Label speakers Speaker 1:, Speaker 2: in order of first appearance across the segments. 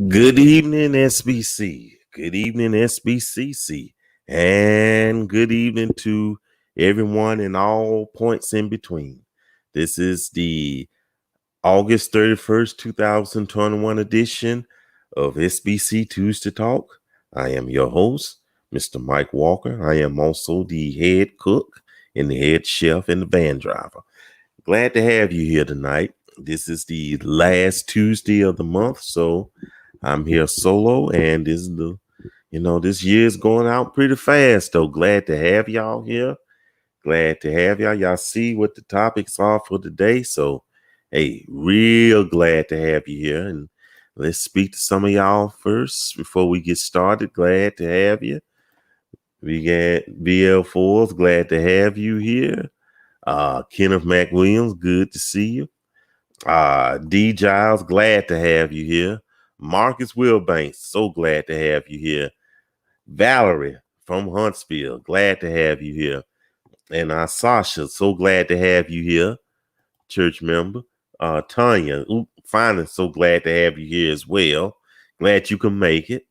Speaker 1: Good evening, SBC. Good evening, SBCC. And good evening to everyone in all points in between. This is the August 31st, 2021 edition of SBC Tuesday Talk. I am your host, Mr. Mike Walker. I am also the head cook and the head chef and the van driver. Glad to have you here tonight. This is the last Tuesday of the month, so I'm here solo, and this is this year's going out pretty fast, though. Glad to have y'all here. Glad to have y'all. Y'all see what the topics are for today. So, hey, real glad to have you here. And let's speak to some of y'all first before we get started. Glad to have you. We got BL4s. Glad to have you here. Kenneth McWilliams, good to see you. D Giles, glad to have you here. Marcus Wilbanks, so glad to have you here. Valerie from Huntsville, glad to have you here. And Sasha, so glad to have you here, church member. Tanya, finally, so glad to have you here as well. Glad you can make it.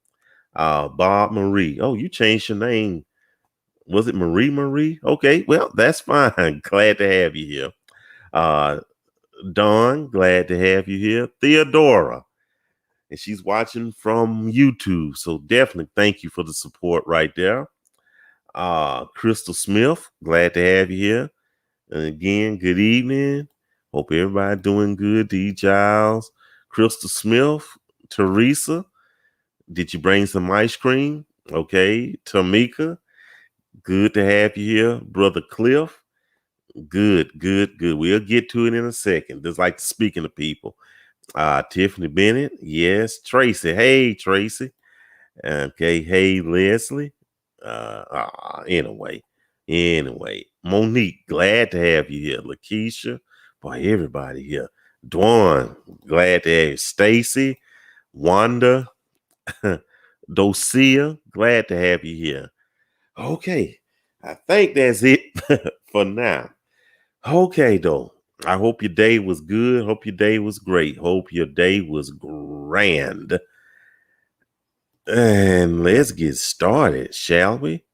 Speaker 1: Bob Marie, oh, you changed your name. Was it Marie? Okay, well, that's fine. Glad to have you here. Dawn, glad to have you here. Theodora, and she's watching from YouTube, so definitely thank you for the support right there. Crystal Smith, glad to have you here. And again, good evening. Hope everybody doing good. D. Giles, Crystal Smith, Teresa, did you bring some ice cream? Okay. Tamika, good to have you here. Brother Cliff, good. We'll get to it in a second. Just like speaking to people. Tiffany Bennett, yes. Tracy, hey Tracy. Okay, hey Leslie. Anyway. Monique, glad to have you here. Lakeisha, boy, everybody here. Dwan, glad to have you. Stacy, Wanda, Dosia, glad to have you here. Okay, I think that's it for now. Okay, though. I hope your day was good. Hope your day was great. Hope your day was grand. And let's get started, shall we?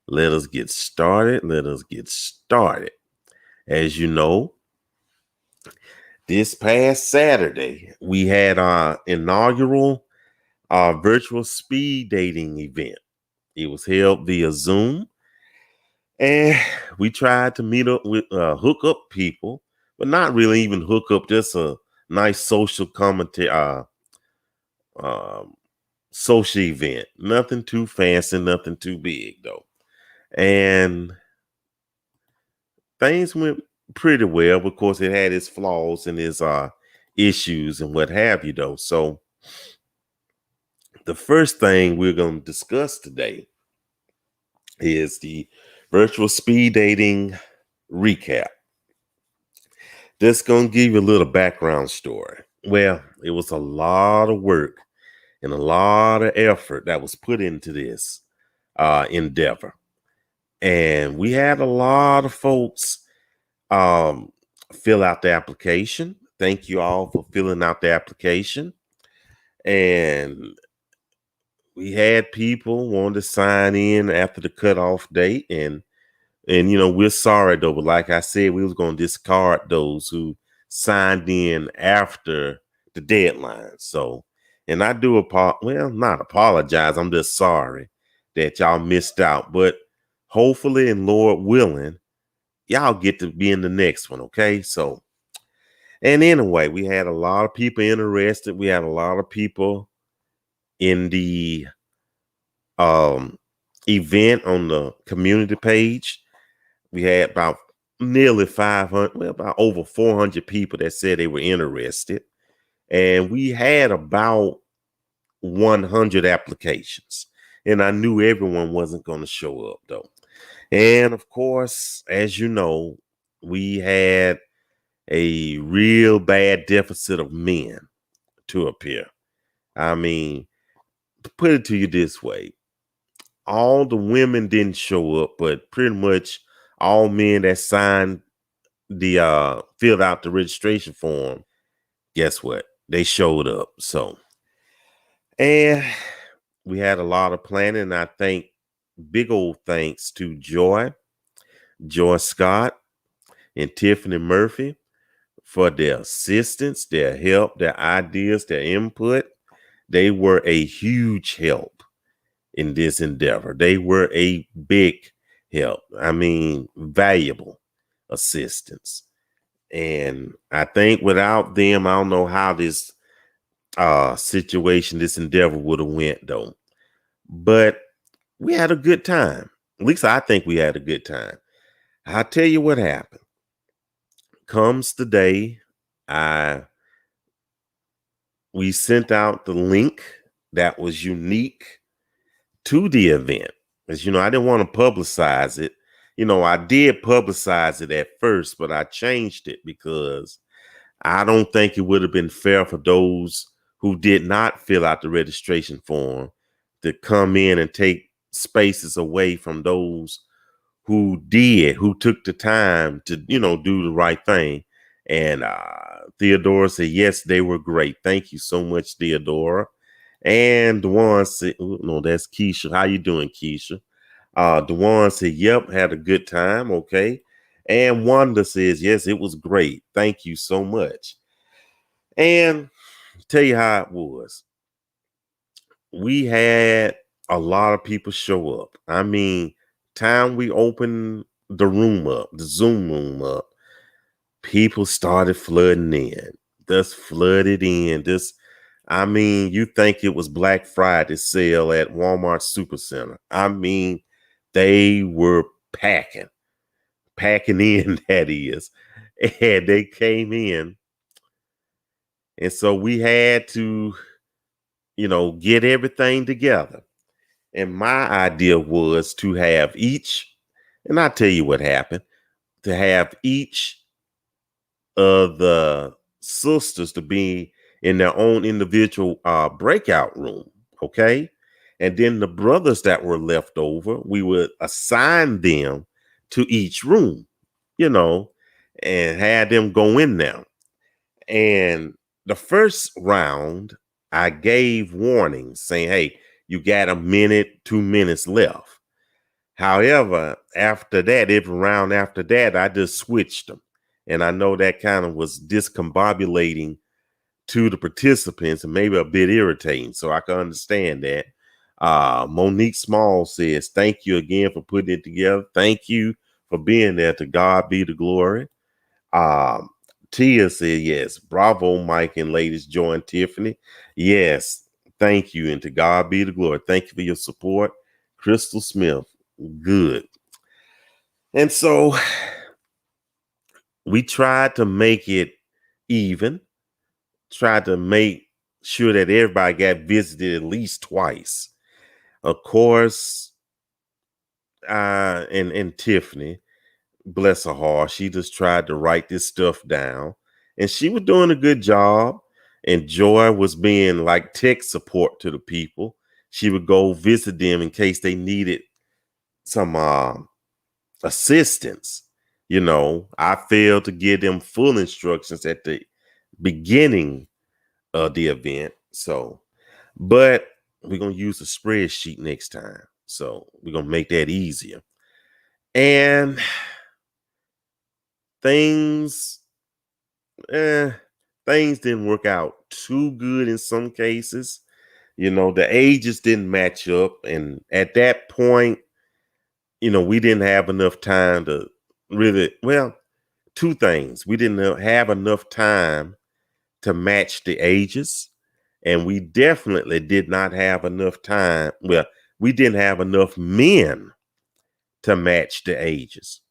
Speaker 1: Let us get started. As you know, this past Saturday, we had our inaugural virtual speed dating event. It was held via Zoom. And we tried to meet up with hook up people, but not really even hook up, just a nice social commentary, social event. Nothing too fancy, nothing too big though. And things went pretty well. Of course, it had its flaws and its issues and what have you though. So the first thing we're going to discuss today is the virtual speed dating recap. Just going to give you a little background story. Well, it was a lot of work and a lot of effort that was put into this endeavor. And we had a lot of folks fill out the application. Thank you all for filling out the application. And we had people wanting to sign in after the cutoff date. And we're sorry though, but like I said, we was going to discard those who signed in after the deadline. So, and I do not apologize. I'm just sorry that y'all missed out, but hopefully and Lord willing, y'all get to be in the next one. Okay. So, and anyway, we had a lot of people interested. We had a lot of people in the event on the community page. We had about nearly 500, about over 400 people that said they were interested. And we had about 100 applications. And I knew everyone wasn't going to show up, though. And of course, as you know, we had a real bad deficit of men to appear. I mean, to put it to you this way, all the women didn't show up, but pretty much all men that signed the filled out the registration form, guess what? They showed up. So, And we had a lot of planning. And I think big old thanks to Joy Scott, and Tiffany Murphy for their assistance, their help, their ideas, their input. They were a huge help in this endeavor. They were a big help. I mean, valuable assistance. And I think without them, I don't know how this situation, this endeavor would have went though. But we had a good time. At least I think we had a good time. I'll tell you what happened. Comes the day we sent out the link that was unique to the event. As you know, I didn't want to publicize it. You know, I did publicize it at first, but I changed it because I don't think it would have been fair for those who did not fill out the registration form to come in and take spaces away from those who took the time to, do the right thing. And Theodora said, yes, they were great. Thank you so much, Theodora. And Dewan said, no, that's Keisha. How you doing, Keisha? Dewan said, yep, had a good time. Okay. And Wanda says, yes, it was great. Thank you so much. And tell you how it was. We had a lot of people show up. I mean, time we opened the room up, the Zoom room up, people started flooding in. Just flooded in. I mean, you think it was Black Friday sale at Walmart Supercenter. I mean, they were packing in, that is. And they came in. And so we had to, get everything together. And my idea was to have each, and I'll tell you what happened, to have each of the sisters to be in their own individual breakout room, okay? And then the brothers that were left over, we would assign them to each room, and had them go in there. And the first round, I gave warnings saying, hey, you got a minute, 2 minutes left. However, after that, every round after that, I just switched them. And I know that kind of was discombobulating to the participants and maybe a bit irritating. So I can understand that. Monique Small says, thank you again for putting it together. Thank you for being there. To God be the glory. Tia said, yes. Bravo, Mike and ladies. Join Tiffany. Yes. Thank you. And to God be the glory. Thank you for your support. Crystal Smith. Good. And so we tried to make it even, tried to make sure that everybody got visited at least twice. Of course, and Tiffany, bless her heart, she just tried to write this stuff down, and she was doing a good job. And Joy was being like tech support to the people. She would go visit them in case they needed some assistance. I failed to give them full instructions at the beginning of the event. So, but we're going to use a spreadsheet next time. So we're going to make that easier. And things didn't work out too good in some cases. The ages didn't match up. And at that point, we didn't have enough time to really, two things. We didn't have enough time to match the ages, and we definitely did not have enough time. Well, we didn't have enough men to match the ages.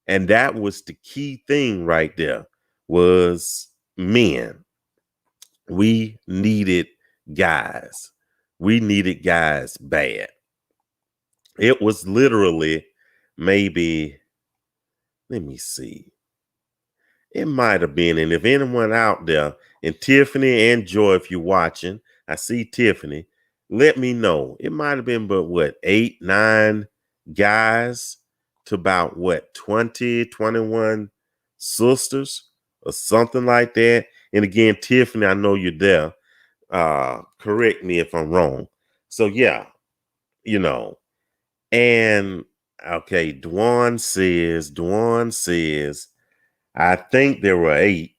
Speaker 1: And that was the key thing right there, was men. We needed guys. We needed guys bad. It was literally maybe, let me see. It might have been, and if anyone out there, and Tiffany and Joy, if you're watching, I see Tiffany, let me know. It might have been, but what, 8, 9 guys to about 20, 21 sisters or something like that. And again, Tiffany, I know you're there. Correct me if I'm wrong. So yeah, you know, and okay, Dwan says, I think there were 8,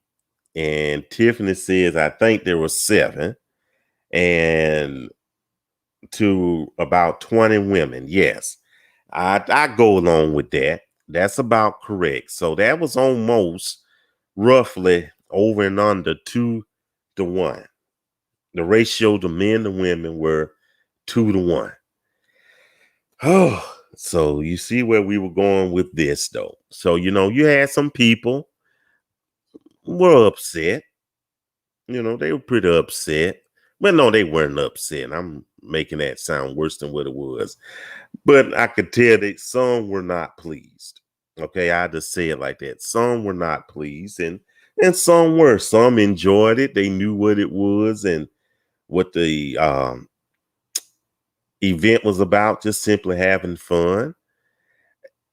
Speaker 1: and Tiffany says, I think there were 7, and to about 20 women. Yes, I go along with that. That's about correct. So that was almost roughly over and under 2-1. The ratio to men to women were 2-1. Oh, so you see where we were going with this, though. So, you had some people were upset. They were pretty upset. But no, they weren't upset. I'm making that sound worse than what it was. But I could tell that some were not pleased. Okay, I just say it like that. Some were not pleased, and some were. Some enjoyed it. They knew what it was and what the event was about, just simply having fun.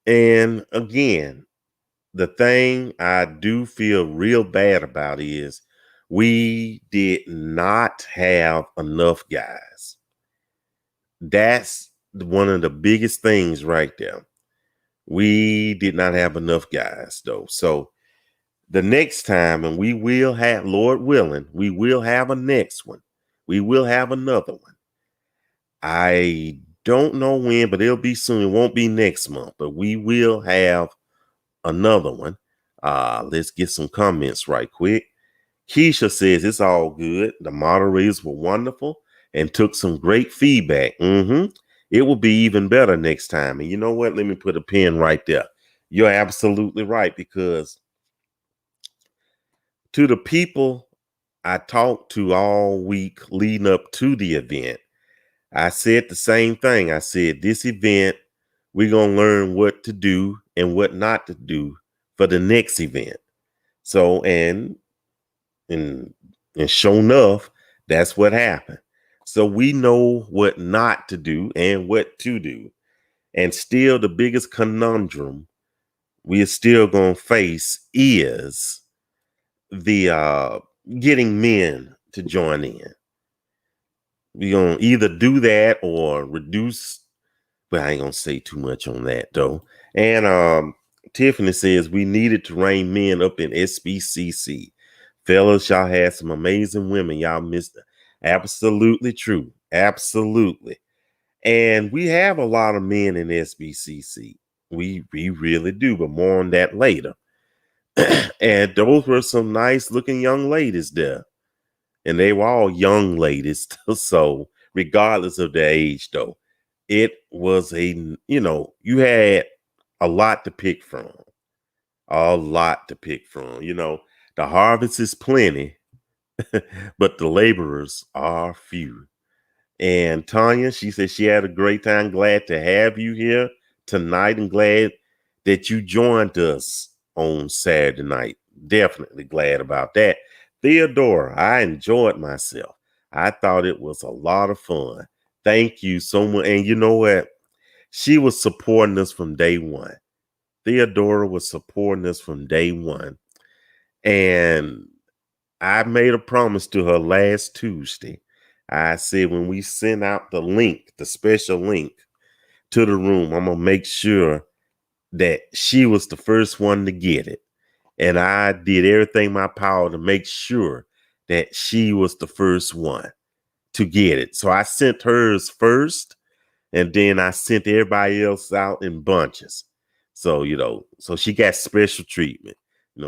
Speaker 1: And again, the thing I do feel real bad about is we did not have enough guys. That's one of the biggest things right there. We did not have enough guys, though. So the next time, and we will have, Lord willing, we will have a next one. We will have another one. I don't know when, but it'll be soon. It won't be next month, but we will have another one. Let's get some comments right quick. Keisha says it's all good. The moderators were wonderful and took some great feedback. It will be even better next time. And you know what? Let me put a pin right there. You're absolutely right, because to the people I talked to all week leading up to the event, I said the same thing. I said, this event, we're going to learn what to do and what not to do for the next event. So, and sure enough, that's what happened. So we know what not to do and what to do. And still the biggest conundrum we are still going to face is the getting men to join in. We're going to either do that or reduce, but I ain't going to say too much on that though. And Tiffany says we needed to rein men up in SBCC. Fellas, y'all had some amazing women. Y'all missed it. Absolutely true. Absolutely. And we have a lot of men in SBCC. We really do, but more on that later. And those were some nice looking young ladies there. And they were all young ladies. So regardless of their age, though, it was you had a lot to pick from. A lot to pick from. The harvest is plenty, but the laborers are few. And Tanya, she said she had a great time. Glad to have you here tonight and glad that you joined us on Saturday night. Definitely glad about that. Theodora, I enjoyed myself. I thought it was a lot of fun. Thank you so much. And you know what? She was supporting us from day one. Theodora was supporting us from day one. And I made a promise to her last Tuesday. I said, when we send out the link, the special link to the room, I'm going to make sure that she was the first one to get it. And I did everything in my power to make sure that she was the first one to get it. So I sent hers first, and then I sent everybody else out in bunches. So, so she got special treatment.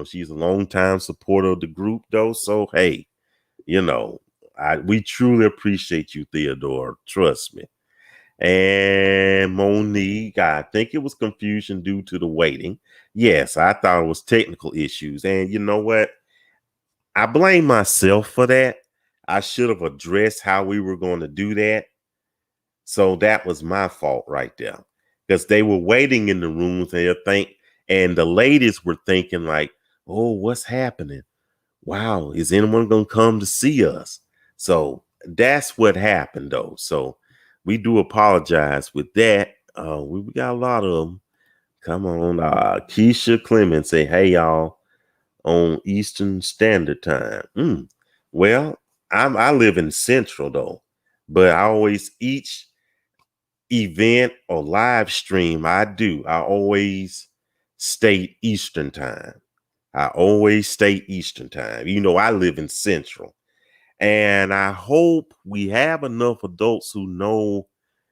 Speaker 1: She's a longtime supporter of the group, though. So, hey, we truly appreciate you, Theodore. Trust me. And Monique, I think it was confusion due to the waiting. Yes, I thought it was technical issues. And you know what? I blame myself for that. I should have addressed how we were going to do that. So that was my fault right there. Because they were waiting in the rooms and the ladies were thinking like, oh, what's happening? Wow, is anyone going to come to see us? So that's what happened, though. So we do apologize with that. We got a lot of them. Come on. Keisha Clemens say, hey, y'all, on Eastern Standard Time. Well, I live in Central though, but I always each event or live stream I always state Eastern time. I always state Eastern time. You know, I live in Central. And I hope we have enough adults who know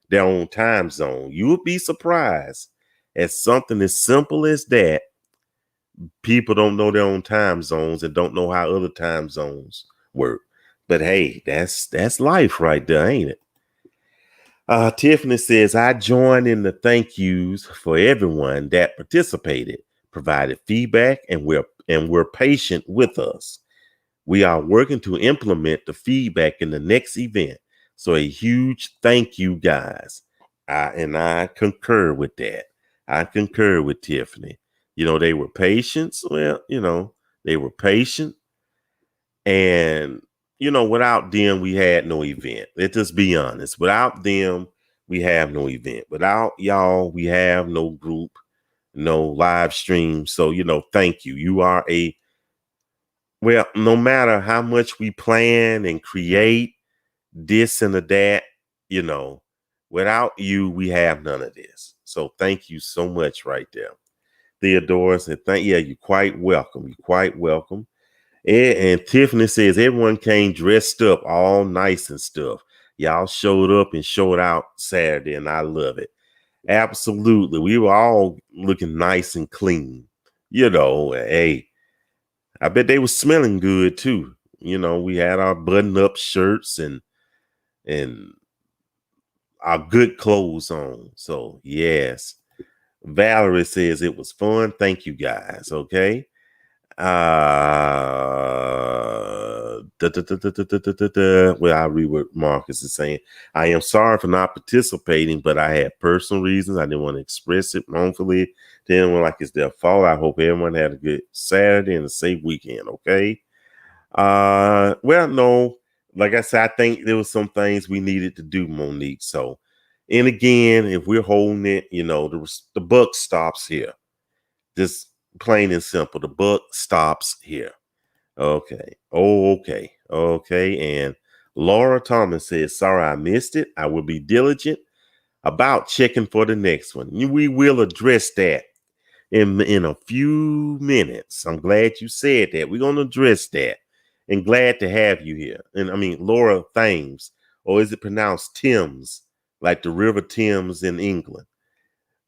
Speaker 1: their own time zone. You would be surprised at something as simple as that. People don't know their own time zones and don't know how other time zones work. But hey, that's life right there, ain't it? Tiffany says, I join in the thank yous for everyone that participated, provided feedback, and we're patient with us. We are working to implement the feedback in the next event. So a huge thank you, guys. I concur with that. I concur with Tiffany. You know, they were patient. Well, you know, they were patient. And, you know, without them, we had no event. Let's just be honest. Without them, we have no event. Without y'all, we have no group, no live stream. So, you know, thank you. You are well, no matter how much we plan and create this and that, you know, without you, we have none of this. So thank you so much right there. Theodore said, you're quite welcome. You're quite welcome. And Tiffany says, everyone came dressed up all nice and stuff. Y'all showed up and showed out Saturday, and I love it. Absolutely. We were all looking nice and clean. You know, hey, I bet they were smelling good too. You know, we had our button-up shirts and our good clothes on. So yes. Valerie says it was fun. Thank you guys. Okay. Well, I'll read what Marcus is saying. I am sorry for not participating, but I had personal reasons. I didn't want to express it wrongfully to anyone like it's their fault. I hope everyone had a good Saturday and a safe weekend. Okay. Well, no, like I said, I think there was some things we needed to do, Monique. So, and again, if we're holding it, you know, the buck stops here. Just plain and simple. The buck stops here. Okay. Oh, okay. Okay. And Laura Thomas says, sorry, I missed it. I will be diligent about checking for the next one. We will address that in a few minutes. I'm glad you said that. We're going to address that. And glad to have you here. And I mean, Laura Thames, or is it pronounced Thames, like the River Thames in England?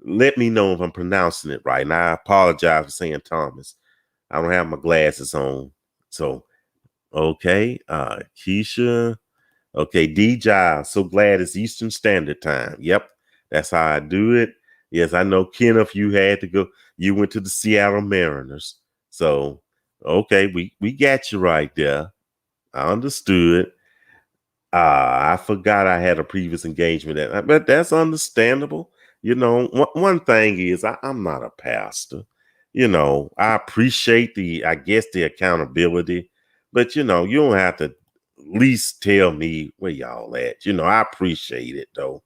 Speaker 1: Let me know if I'm pronouncing it right. And I apologize for saying Thomas. I don't have my glasses on. So, okay. Keisha. Okay. DJ. So glad it's Eastern Standard Time. Yep. That's how I do it. Yes, I know, Kenneth, you had to go. You went to the Seattle Mariners. So, okay, we got you right there. I understood. I forgot I had a previous engagement, but that's understandable. You know, one thing is I'm not a pastor. You know, I appreciate the accountability, but you know, you don't have to at least tell me where y'all at. You know, I appreciate it though.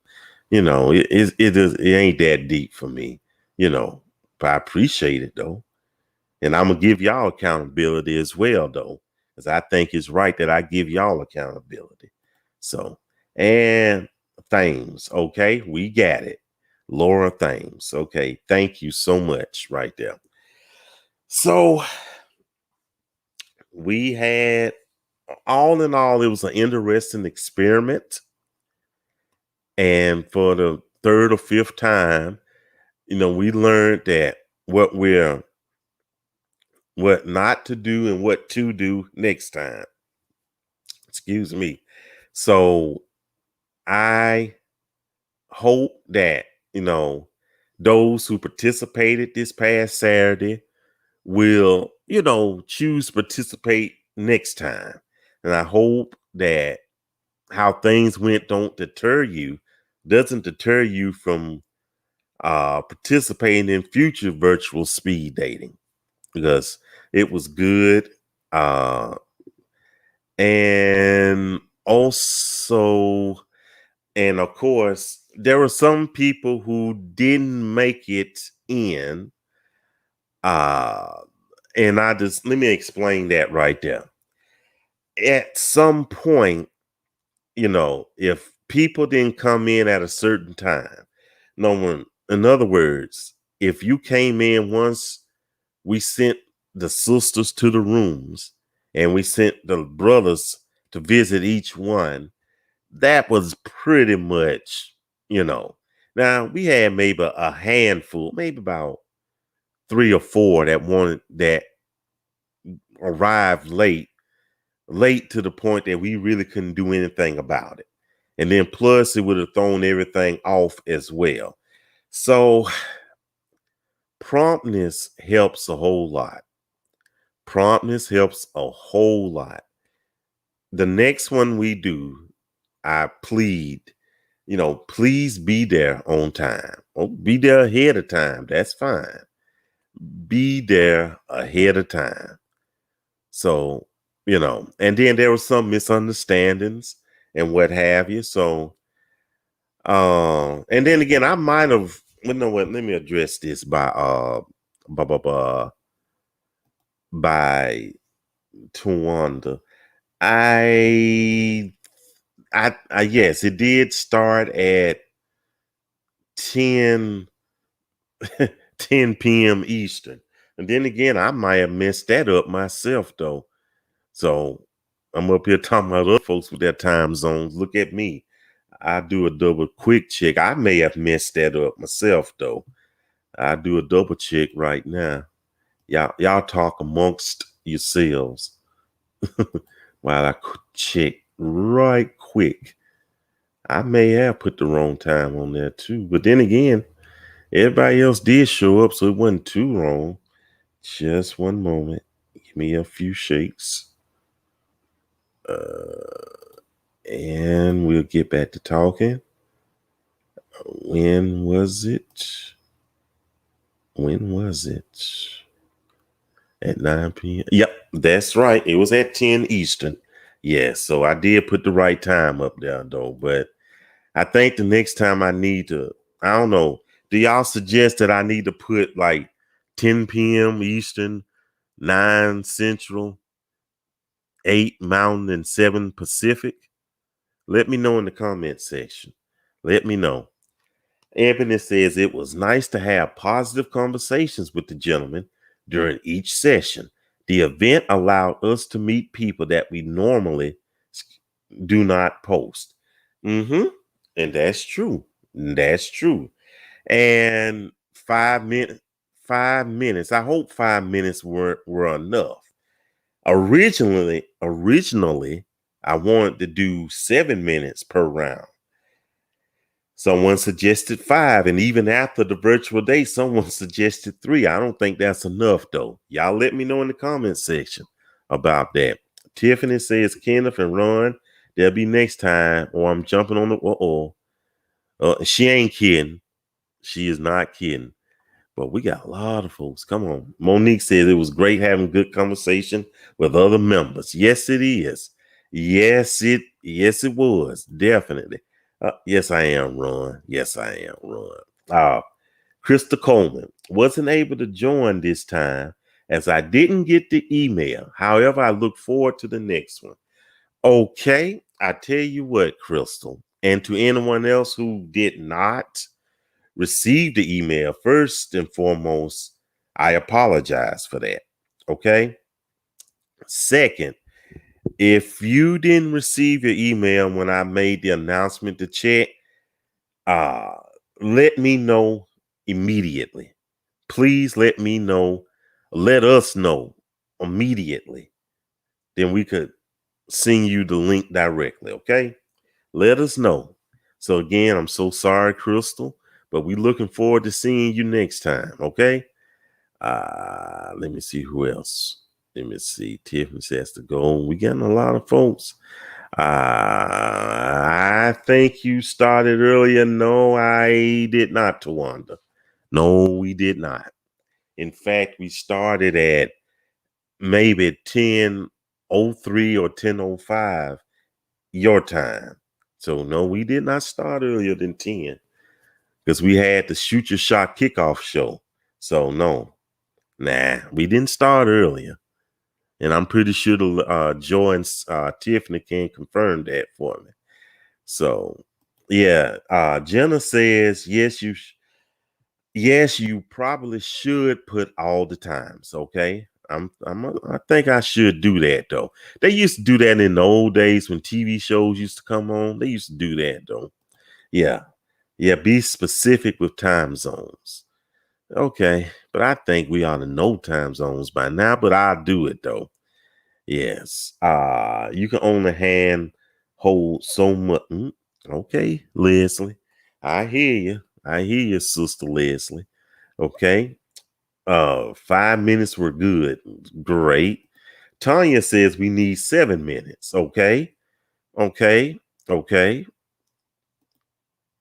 Speaker 1: You know, it ain't that deep for me. You know, but I appreciate it though. And I'm going to give y'all accountability as well, though, because I think it's right that I give y'all accountability. So, and Thames, okay, we got it. Laura Thames, okay, thank you so much right there. So, we had, all in all, it was an interesting experiment. And for the third or fifth time, you know, we learned that what not to do and what to do next time. Excuse me. So I hope that, you know, those who participated this past Saturday will, you know, choose to participate next time. And I hope that how things went doesn't deter you from participating in future virtual speed dating, because it was good. And also, and of course, there were some people who didn't make it in. And let me explain that right there. at some point, if people didn't come in at a certain time, no one, in other words, if you came in once, we sent the sisters to the rooms and we sent the brothers to visit each one. That was pretty much, Now we had maybe a handful, maybe about 3 or 4 that arrived late to the point that we really couldn't do anything about it. And then plus it would have thrown everything off as well. So promptness helps a whole lot. Promptness helps a whole lot. The next one we do, I plead, please be there on time. Oh, be there ahead of time. That's fine. Be there ahead of time. So, and then there were some misunderstandings and what have you. So, and then again, I might have, let me address this by by Tawanda. I yes, it did start at 10 p.m. Eastern. And then again, I might have messed that up myself though. So I'm up here talking about other folks with their time zones. Look at me. I do a double quick check. I may have messed that up myself though. I do a double check right now. Y'all talk amongst yourselves while I check right quick. I may have put the wrong time on there too. But then again, everybody else did show up, so it wasn't too wrong. Just one moment. Give me a few shakes. And we'll get back to talking. When was it? At 9 p.m. Yep, that's right. It was at 10 Eastern. Yeah, so I did put the right time up there though. But I think the next time I need to, I don't know. Do y'all suggest that I need to put like 10 p.m. Eastern, 9 Central, 8 Mountain, and 7 Pacific? Let me know in the comment section. Let me know. Anthony says it was nice to have positive conversations with the gentleman during each session. The event allowed us to meet people that we normally do not post. And that's true. That's true. And 5 minutes. I hope 5 minutes were enough. Originally, I wanted to do 7 minutes per round. Someone suggested 5, and even after the virtual day, someone suggested 3. I don't think that's enough, though. Y'all let me know in the comment section about that. Tiffany says, Kenneth and Ron, there'll be next time, or I'm jumping on the she ain't kidding. She is not kidding. But we got a lot of folks. Come on. Monique says it was great having good conversation with other members. Yes, it is. Yes, it was. Definitely. Yes, I am, Ron. Yes, I am, Ron. Krista Coleman wasn't able to join this time as I didn't get the email. However, I look forward to the next one. Okay, I tell you what, Crystal, and to anyone else who did not receive the email, first and foremost, I apologize for that. Okay. Second, if you didn't receive your email when I made the announcement to check, let me know immediately. Please let me know. Let us know immediately. Then we could send you the link directly. Okay. Let us know. So again, I'm so sorry, Crystal, but we're looking forward to seeing you next time. Okay. Let me see who else. Let me see. Tiffany says to go. We getting a lot of folks. I think you started earlier. No, I did not, Tawanda. No, we did not. In fact, we started at maybe 10:03 or 10:05 your time. So no, we did not start earlier than 10 because we had the Shoot Your Shot kickoff show. So no, we didn't start earlier. And I'm pretty sure Joy and Tiffany can confirm that for me. So, yeah, Jenna says, yes, you probably should put all the times. Okay. I think I should do that though. They used to do that in the old days when TV shows used to come on. They used to do that though. Yeah. Yeah. Be specific with time zones. Okay. But I think we ought to know time zones by now, but I'll do it though. Yes. You can only hold so much. Okay, Leslie. I hear you. I hear you, Sister Leslie. Okay. 5 minutes were good. Great. Tanya says we need 7 minutes. Okay. Okay. Okay.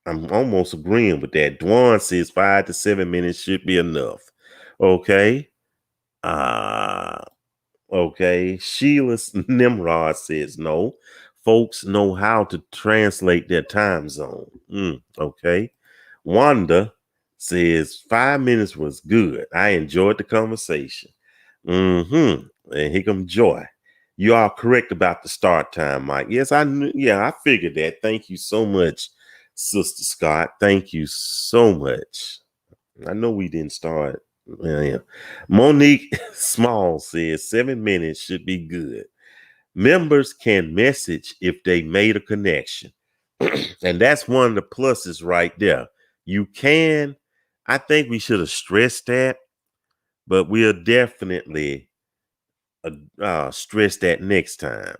Speaker 1: I'm almost agreeing with that. Dwan says 5 to 7 minutes should be enough. Okay. Uh Okay. Sheila Nimrod says no. Folks know how to translate their time zone. Okay. Wanda says 5 minutes was good. I enjoyed the conversation. And here comes Joy. You are correct about the start time, Mike. Yes, I knew. Yeah, I figured that. Thank you so much, Sister Scott. Thank you so much. I know we didn't start. Yeah. Monique Small says 7 minutes should be good. Members can message if they made a connection. And that's one of the pluses right there. You can. I think we should have stressed that, but we'll definitely stress that next time.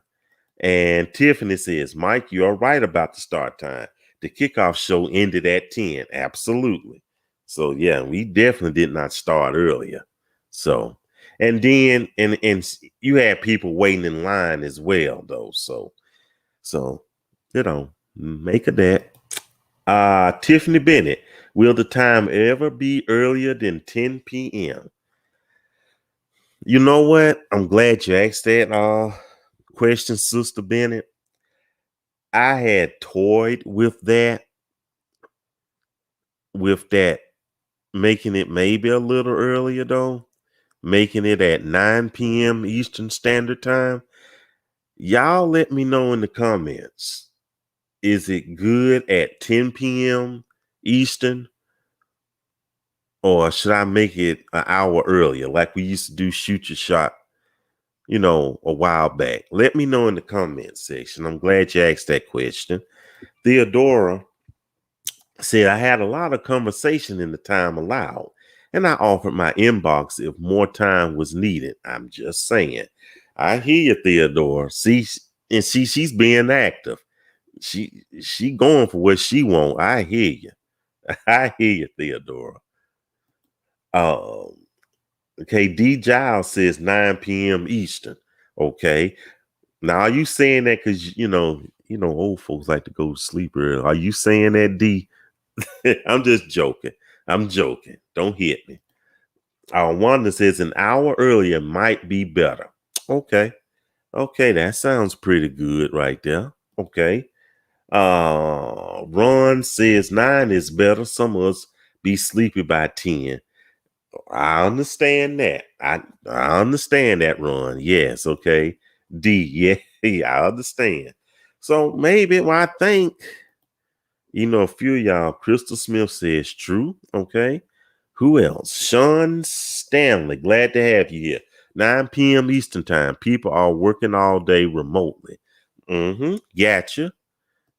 Speaker 1: And Tiffany says, Mike, you're right about the start time. The kickoff show ended at 10. Absolutely. So yeah, we definitely did not start earlier. So, and then and you had people waiting in line as well, though. So make of that. Tiffany Bennett, will the time ever be earlier than 10 p.m.? You know what? I'm glad you asked that question, Sister Bennett. I had toyed with that, making it maybe a little earlier though, making it at 9 p.m. Eastern Standard Time. Y'all let me know in the comments. Is it good at 10 p.m. Eastern? Or should I make it an hour earlier like we used to do Shoot Your Shot, a while back? Let me know in the comment section. I'm glad you asked that question. Theodora said, I had a lot of conversation in the time allowed, and I offered my inbox if more time was needed. I'm just saying. I hear you, Theodora. She's being active. She going for what she want. I hear you. I hear you, Theodora. Okay, D Giles says 9 p.m. Eastern. Okay. Now, are you saying that because old folks like to go to sleep early? Are you saying that, D? I'm just joking. I'm joking. Don't hit me. Wanda says an hour earlier might be better. Okay. Okay, that sounds pretty good right there. Okay. Ron says 9 is better. Some of us be sleepy by 10. I understand that. I understand that, Ron. Yes, okay. D, yeah, I understand. So maybe I think, a few of y'all, Crystal Smith says true. Okay. Who else? Sean Stanley, glad to have you here. 9 p.m. Eastern Time. People are working all day remotely. Gotcha.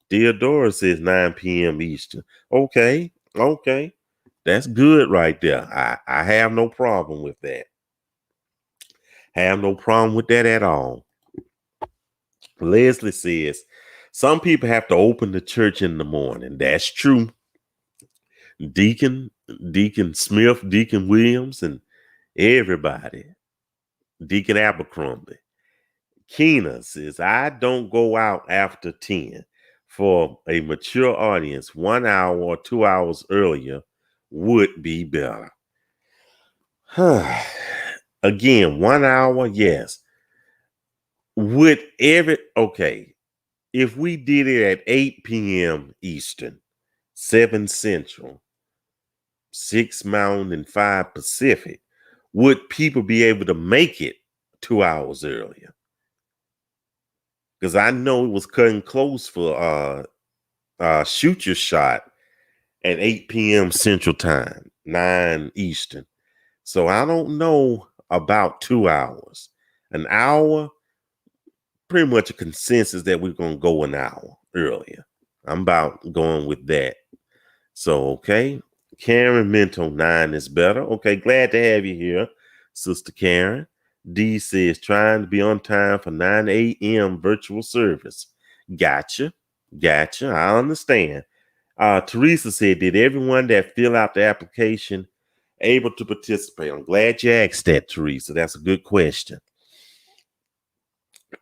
Speaker 1: Theodora says 9 p.m. Eastern. Okay. That's good right there. I have no problem with that. Have no problem with that at all. Leslie says, some people have to open the church in the morning. That's true. Deacon Smith, Deacon Williams, and everybody. Deacon Abercrombie. Keena says, I don't go out after 10. For a mature audience, 1 hour or 2 hours earlier would be better. Again, 1 hour, yes. Okay, if we did it at 8 p.m. Eastern, 7 Central, 6 Mountain, and 5 Pacific, would people be able to make it 2 hours earlier. Because I know it was cutting close for Shoot Your Shot at 8 p.m. Central Time, 9 Eastern. So I don't know about 2 hours. An hour, pretty much a consensus that we're going to go an hour earlier. I'm about going with that. So, okay. Karen Mento 9 is better. Okay, glad to have you here, Sister Karen. D says trying to be on time for 9 a.m. virtual service. Gotcha. I understand. Teresa said, did everyone that fill out the application able to participate? I'm glad you asked that, Teresa. That's a good question.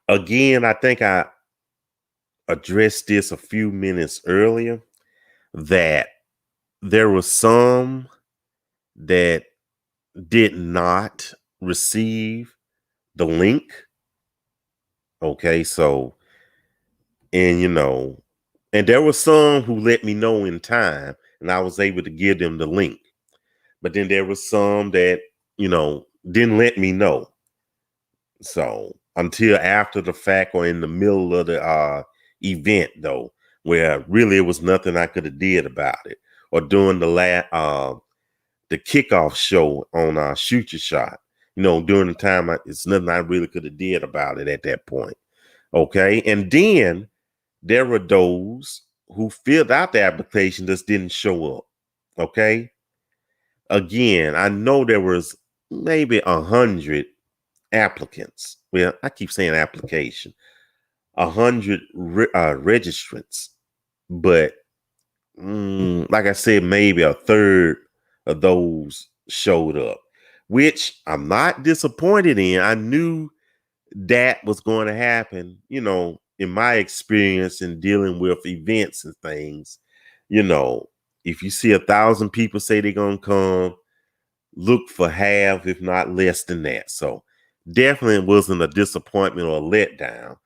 Speaker 1: Again, I think I addressed this a few minutes earlier, that there were some that did not receive the link. Okay, so, and there were some who let me know in time and I was able to give them the link. But then there were some that, didn't let me know. So until after the fact or in the middle of the event, though, where really it was nothing I could have did about it, or during the kickoff show on Shoot Your Shot, during the time, it's nothing I really could have did about it at that point. Okay, and then there were those who filled out the application just didn't show up. Okay, again, I know there was maybe 100 applicants. Well, I keep saying application. 100 registrants, but like I said, maybe a third of those showed up, which I'm not disappointed in. I knew that was going to happen, in my experience in dealing with events and things. If you see 1,000 people say they're going to come, look for half, if not less than that. So definitely wasn't a disappointment or a letdown.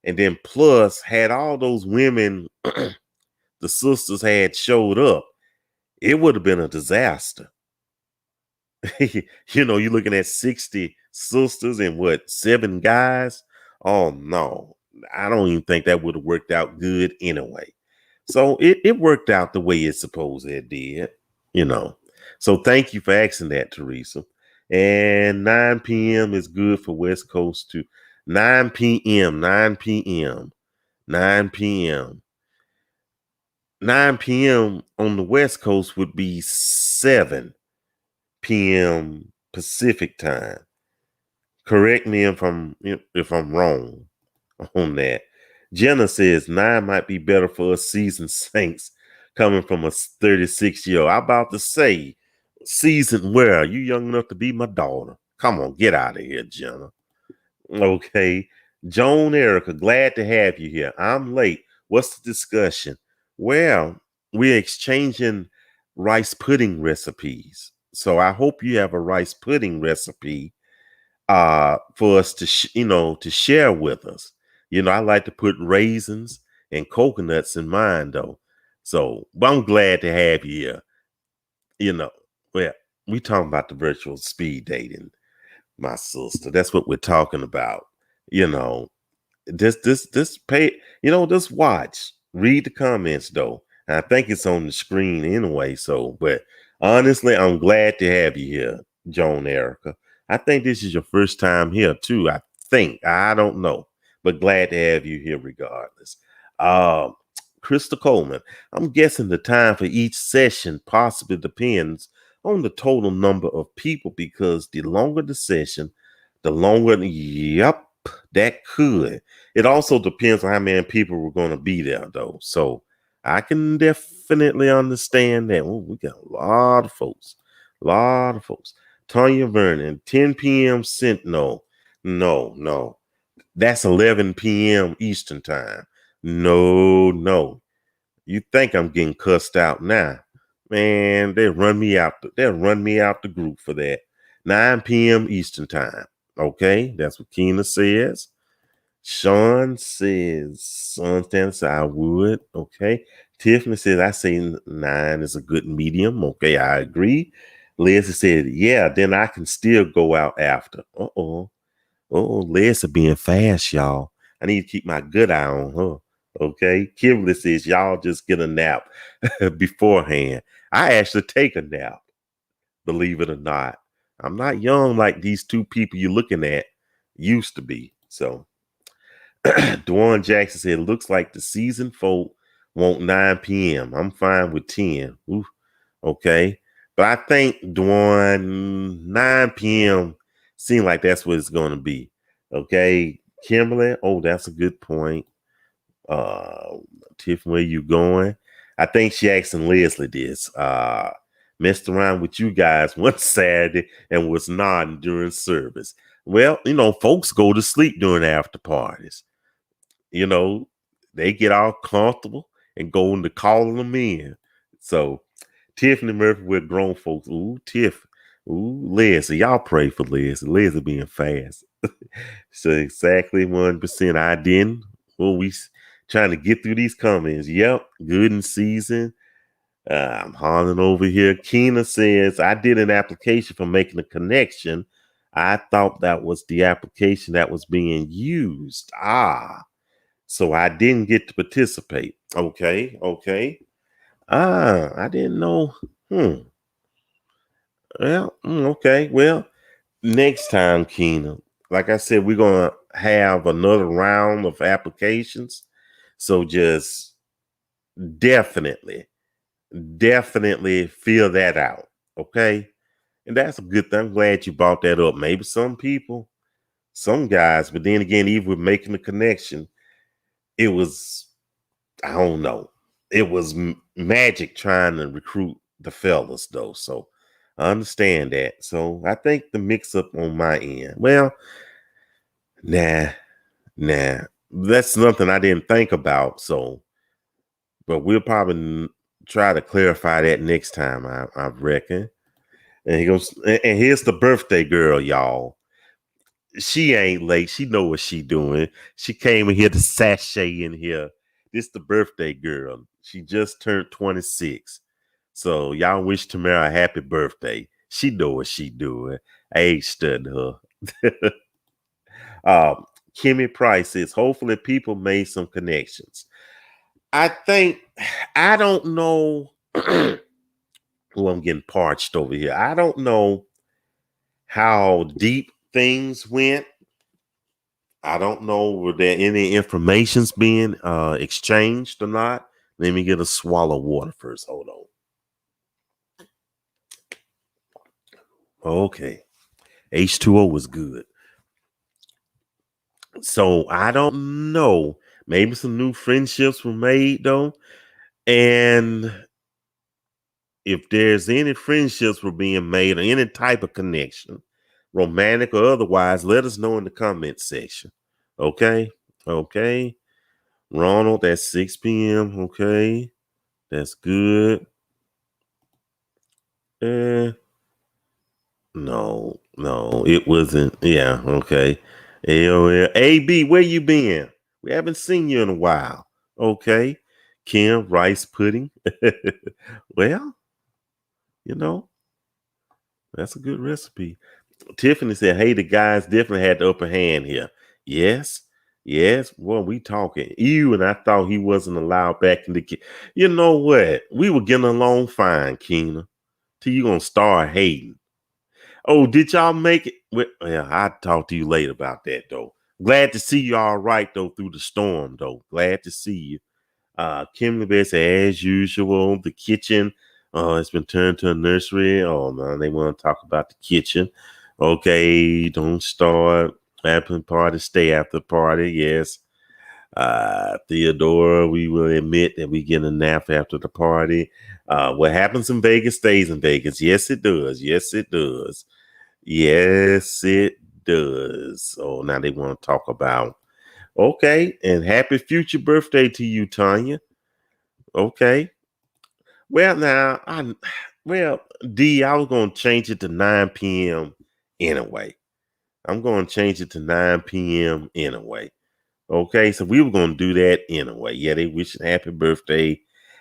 Speaker 1: And then plus, had all those women, the sisters had showed up, it would have been a disaster. You're looking at 60 sisters and 7 guys? Oh no, I don't even think that would have worked out good anyway. So it worked out the way it's supposed it did, So thank you for asking that, Teresa. And 9 p.m. is good for West Coast too. 9 p.m. 9 p.m. 9 p.m. 9 p.m. on the West Coast would be 7 p.m. Pacific time. Correct me if I'm wrong on that. Jenna says 9 might be better for us seasoned saints coming from a 36-year-old. I'm about to say, seasoned where? You young enough to be my daughter. Come on, get out of here, Jenna. Okay. Joan Erica, glad to have you here. I'm late. What's the discussion? Well, we're exchanging rice pudding recipes. So I hope you have a rice pudding recipe for us to to share with us. I like to put raisins and coconuts in mine though. So, but I'm glad to have you here. Well, we talking about the virtual speed dating, my sister. That's what we're talking about. This pay, just watch, read the comments though. And I think it's on the screen anyway. So, but honestly, I'm glad to have you here, Joan Erica. I think this is your first time here too. I don't know, but glad to have you here regardless. Krista Coleman, I'm guessing the time for each session possibly depends on the total number of people, because the longer the session, the longer, yep, that could. It also depends on how many people were going to be there though. So I can definitely understand that. We got a lot of folks. Tanya Vernon, 10 p.m. Sentinel. No. That's 11 p.m. Eastern time. No. You think I'm getting cussed out now? Man, they'll run me out the group for that. 9 p.m. Eastern time. Okay, that's what Keena says. Sean says, I would. Okay. Tiffany says, I say 9 is a good medium. Okay, I agree. Leslie said, yeah, then I can still go out after. Oh, Les are being fast, y'all. I need to keep my good eye on her. Okay. Kimberly says, y'all just get a nap beforehand. I actually take a nap, believe it or not. I'm not young like these two people you're looking at used to be. So Dwan Jackson said, looks like the season folk want 9 p.m. I'm fine with 10. Ooh, okay. But I think Dwan 9 p.m. seems like that's what it's going to be. Okay. Kimberly, oh, that's a good point. Tiffany, where you going? I think she asking Leslie this. Messed around with you guys one Saturday and was nodding during service. Well, folks go to sleep during after parties. They get all comfortable and go into calling them in. So Tiffany Murphy with grown folks. Ooh, Tiff. Ooh, Leslie. Y'all pray for Leslie. Leslie being fast. So exactly 1%. I didn't. Well, we trying to get through these comments. Yep, good in season. I'm hollering over here. Keena says, I did an application for making a connection. I thought that was the application that was being used. So I didn't get to participate. Okay. I didn't know. Well, okay. Well, next time, Keena, like I said, we're going to have another round of applications. So just definitely feel that out. Okay. And that's a good thing. I'm glad you brought that up. Maybe some people, some guys, but then again, even with making the connection, it was, I don't know. It was magic trying to recruit the fellas, though. So I understand that. So I think the mix up on my end. Well, nah. That's nothing I didn't think about. So, but we'll probably try to clarify that next time, I reckon. And he goes, and here's the birthday girl, y'all. She ain't late. She know what she doing. She came in here to sashay in here. This the birthday girl. She just turned 26. So y'all wish Tamara a happy birthday. She know what she doing. I ain't studying her. Kimmy Price says, hopefully people made some connections. I don't know. Oh, I'm getting parched over here. I don't know how deep things went. I don't know were there any information's being exchanged or not. Let me get a swallow of water first. Hold on. Okay. H2O was good. So I don't know. Maybe some new friendships were made though. And if there's any friendships were being made or any type of connection, romantic or otherwise, let us know in the comment section. Okay. Ronald at 6 p.m. Okay. That's good. No, it wasn't. Yeah, okay. AOL. AB, where you been? We haven't seen you in a while. Okay. Kim, rice pudding. Well, that's a good recipe. Tiffany said, hey, the guys definitely had the upper hand here. Yes. Well, we talking. Ew, and I thought he wasn't allowed back in the kitchen. You know what? We were getting along fine, Keena. Till you gonna start hating. Oh, did y'all make it? Well, I'll talk to you later about that, though. Glad to see you all right, though, through the storm, though. Glad to see you. Kimberly Bear said, as usual, the kitchen it's been turned to a nursery. Oh, man, they want to talk about the kitchen. Okay, don't start after the party, stay after the party. Yes. Theodora, we will admit that we get a nap after the party. What happens in Vegas stays in Vegas. Yes, it does. Oh, now they want to talk about. Okay, and happy future birthday to you, Tanya. Okay. Well, now, D, I was going to change it to 9 p.m. anyway. I'm going to change it to 9 p.m. anyway. Okay, so we were going to do that anyway. Yeah, they wishing happy birthday.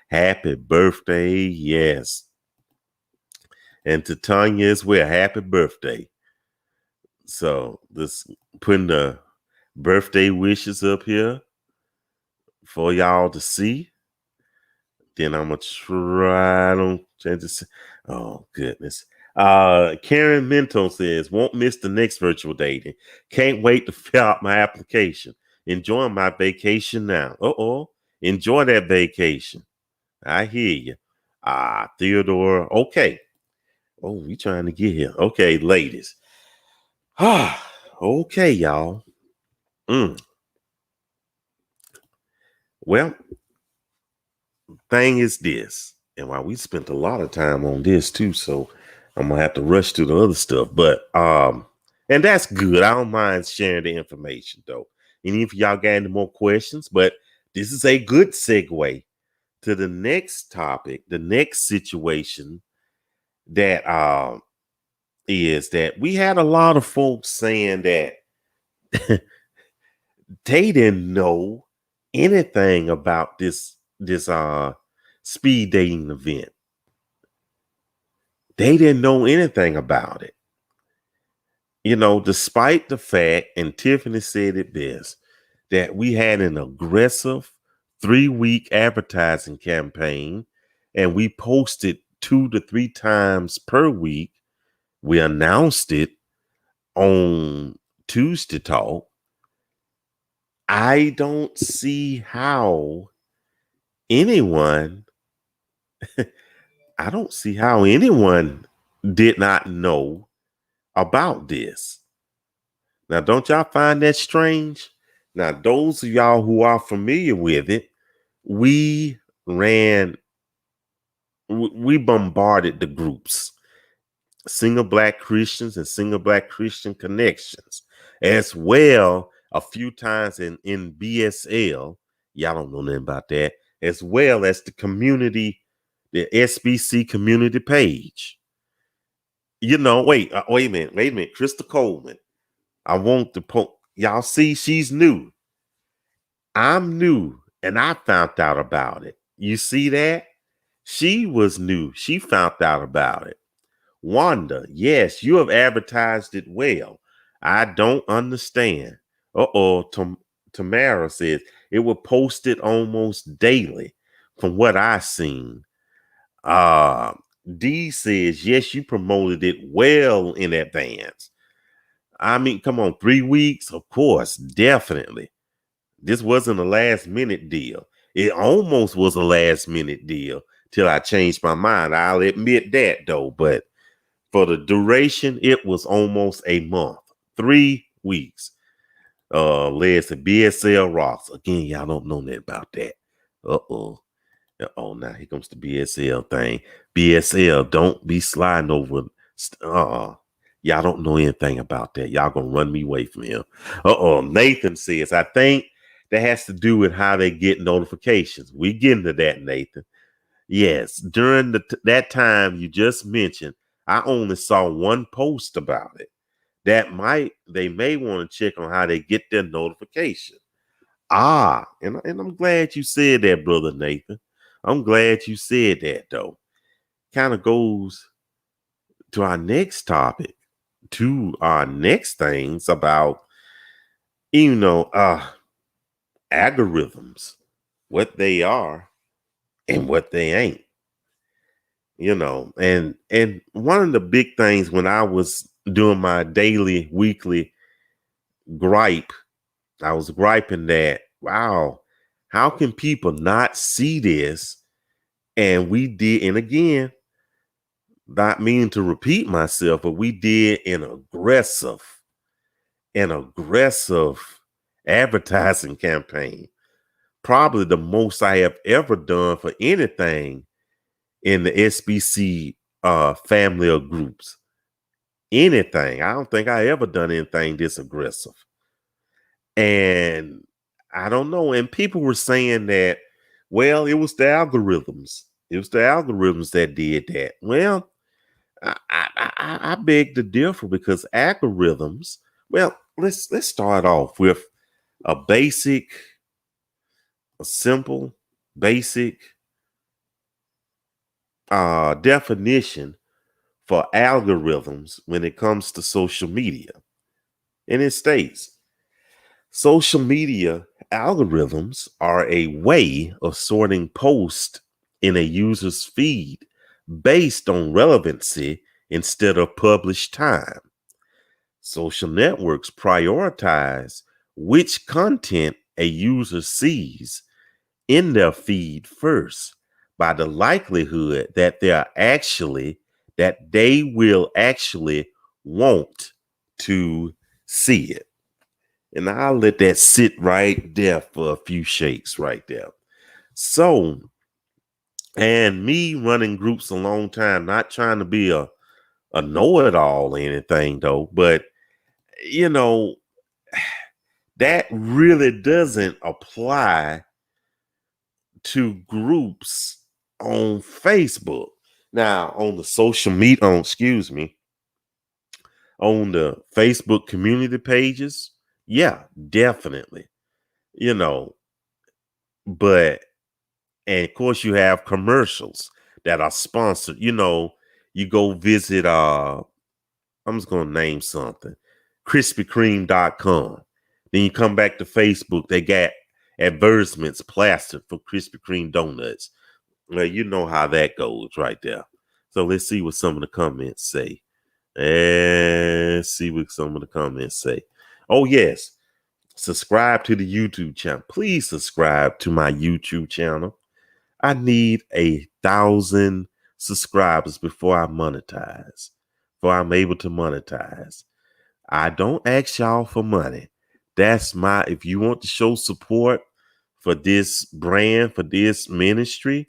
Speaker 1: Happy birthday, yes. And to Tanya as well, happy birthday. So this putting the birthday wishes up here for y'all to see. Then I'm gonna try to change this. Oh goodness. Karen Minto says, won't miss the next virtual dating. Can't wait to fill out my application. Enjoying my vacation now. Enjoy that vacation. I hear you. Theodore. Okay. Oh, we trying to get here. Okay, ladies. Okay, y'all. Well, thing is this, and while we spent a lot of time on this too, so I'm gonna have to rush through the other stuff. But and that's good. I don't mind sharing the information though. Any of y'all got any more questions? But this is a good segue to the next topic, the next situation that is that we had a lot of folks saying that they didn't know anything about this speed dating event. They didn't know anything about it. You know, despite the fact, and Tiffany said it best, that we had an aggressive 3-week advertising campaign and we posted 2 to 3 times per week. We announced it on Tuesday Talk. I don't see how anyone did not know about this. Now, don't y'all find that strange? Now, those of y'all who are familiar with it, we bombarded the groups, Single Black Christians and Single Black Christian Connections, as well a few times in BSL. Y'all don't know nothing about that, as well as the community, the SBC community page. You know, wait a minute. Krista Coleman. I want to y'all see she's new. I'm new and I found out about it. You see that? She was new. She found out about it. Wanda, yes, you have advertised it well. I don't understand. Tamara says it was posted almost daily from what I've seen. D says, yes, you promoted it well in advance. I mean, come on, 3 weeks? Of course, definitely. This wasn't a last minute deal. It almost was a last minute deal till I changed my mind. I'll admit that though. But for the duration, it was almost a month, 3 weeks. Led to BSL Rocks. Again, y'all don't know that about that. Now here comes the BSL thing. BSL, don't be sliding over. Y'all don't know anything about that. Y'all gonna run me away from him. Nathan says, I think that has to do with how they get notifications. We get into that, Nathan. Yes, during that time you just mentioned, I only saw one post about it. They may want to check on how they get their notification. And I'm glad you said that, brother Nathan. I'm glad you said that, though. Kind of goes to our next topic, to our next things about, algorithms, what they are and what they ain't. And one of the big things when I was doing my daily, weekly gripe, I was griping that, wow, how can people not see this? And we did, and again, not meaning to repeat myself, but we did an aggressive advertising campaign. Probably the most I have ever done for anything in the SBC family of groups. Anything. I don't think I ever done anything this aggressive. And I don't know. And people were saying that, well, it was the algorithms. It was the algorithms that did that. Well, I beg to differ because algorithms, well, let's start off with a simple, basic definition for algorithms when it comes to social media. And it states, social media algorithms are a way of sorting posts in a user's feed based on relevancy instead of published time. Social networks prioritize which content a user sees in their feed first by the likelihood that they will actually want to see it. And I'll let that sit right there for a few shakes right there. So, and me running groups a long time, not trying to be a know-it-all or anything though, but you know, that really doesn't apply to groups on Facebook. Now, on the social media, on the Facebook community pages, yeah, definitely. But and of course you have commercials that are sponsored. You go visit I'm just gonna name something, krispykreme.com. Then you come back to Facebook, they got advertisements plastered for Krispy Kreme donuts. Well, you know how that goes right there. So let's see what some of the comments say. Oh, yes. Subscribe to the YouTube channel. Please subscribe to my YouTube channel. I need 1,000 subscribers before I'm able to monetize. I don't ask y'all for money. If you want to show support for this brand, for this ministry,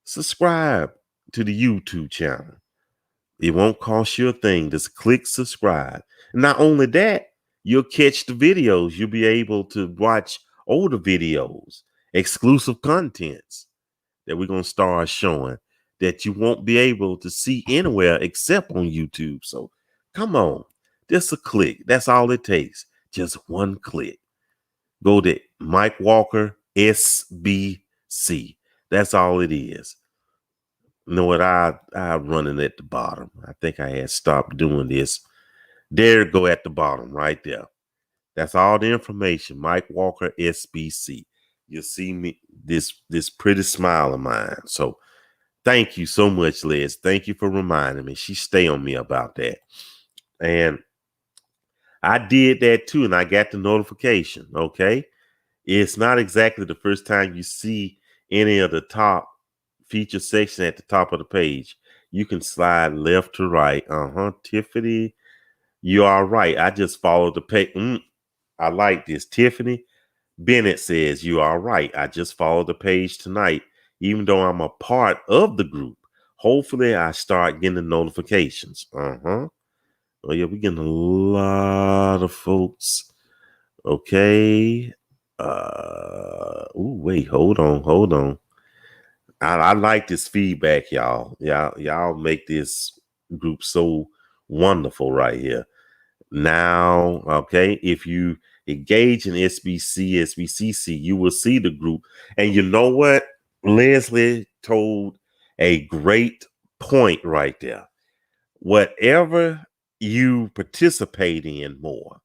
Speaker 1: subscribe to the YouTube channel. It won't cost you a thing. Just click subscribe. And not only that, you'll catch the videos. You'll be able to watch older videos, exclusive contents that we're going to start showing that you won't be able to see anywhere except on YouTube. So come on, just a click. That's all it takes. Just one click. Go to Mike Walker SBC. That's all it is. You know what? I running at the bottom. I think I had stopped doing this. There, go at the bottom right there. That's all the information. Mike Walker SBC. You'll see me this pretty smile of mine. So thank you so much, Liz. Thank you for reminding me. She stay on me about that. And I did that too, and I got the notification. Okay. It's not exactly the first time you see any of the top feature section at the top of the page. You can slide left to right. Tiffany, you are right. I just followed the page. I like this. Tiffany Bennett says, you are right. I just followed the page tonight, even though I'm a part of the group. Hopefully I start getting the notifications. Oh yeah, we're getting a lot of folks. Okay. Wait, hold on. I like this feedback, y'all. Y'all make this group so wonderful right here. Now, okay, if you engage in SBC, SBCC, you will see the group. And you know what? Leslie told a great point right there. Whatever you participate in more,